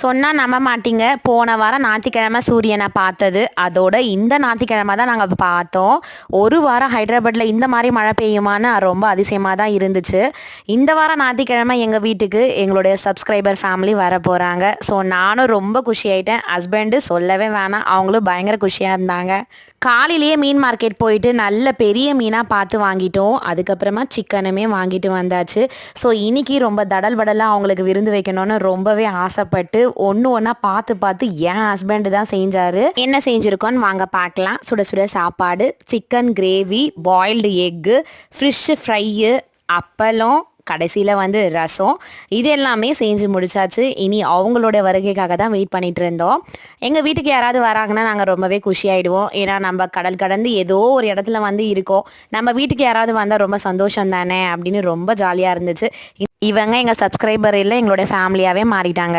சொன்னா நம்ப மாட்டீங்க. போன வாரம் ஞாயித்துக்கிழமை சூரியன பார்த்தது. அதோட இந்த ஞாயித்துக்கிழமை தான் நாங்க பார்த்தோம். ஒரு வாரம் ஹைதராபாத்ல இந்த மாரி மழை பெய்யுமான்னு ரொம்ப அதிசயமா தான் இருந்துச்சு. இந்த வாரம் ஞாயித்துக்கிழமை எங்க வீட்டுக்கு எங்களுடைய சப்ஸ்கிரைபர் ஃபேமிலி வரப்போறாங்க. ஸோ நானும் ரொம்ப குஷியாயிட்டேன். ஹஸ்பண்டு சொல்லவே வேணாம். அவங்களும் பயங்கர குஷியா இருந்தாங்க. காலையிலேயே மீன் மார்க்கெட் போயிட்டு நல்ல பெரிய மீனாக பார்த்து வாங்கிட்டோம். அதுக்கப்புறமா சிக்கனுமே வாங்கிட்டு வந்தாச்சு. ஸோ இன்னைக்கு ரொம்ப தடல் படலாக அவங்களுக்கு விருந்து வைக்கணும்னு ரொம்பவே ஆசைப்பட்டு ஒன்று ஒன்றா பார்த்து பார்த்து என் ஹஸ்பண்டு தான் செஞ்சார். என்ன செஞ்சுருக்கோன்னு வாங்க பார்க்கலாம். சுட சுட சாப்பாடு, chicken gravy, boiled egg, fish fry, அப்பளம், கடைசியில் ரசம், இது எல்லாமே செஞ்சு முடிச்சாச்சு. இனி அவங்களோட வருகைக்காக தான் வெயிட் பண்ணிட்டு இருந்தோம். எங்கள் வீட்டுக்கு யாராவது வராங்கன்னா நாங்கள் ரொம்பவே குஷியாயிடுவோம். ஏன்னா நம்ம கடல் கடந்து ஏதோ ஒரு இடத்துல இருக்கோம். நம்ம வீட்டுக்கு யாராவது வந்தால் ரொம்ப சந்தோஷம் தானே அப்படின்னு ரொம்ப ஜாலியாக இருந்துச்சு. இவங்க எங்கள் சப்ஸ்கிரைபர் இல்லை, எங்களோட ஃபேமிலியாகவே மாறிட்டாங்க.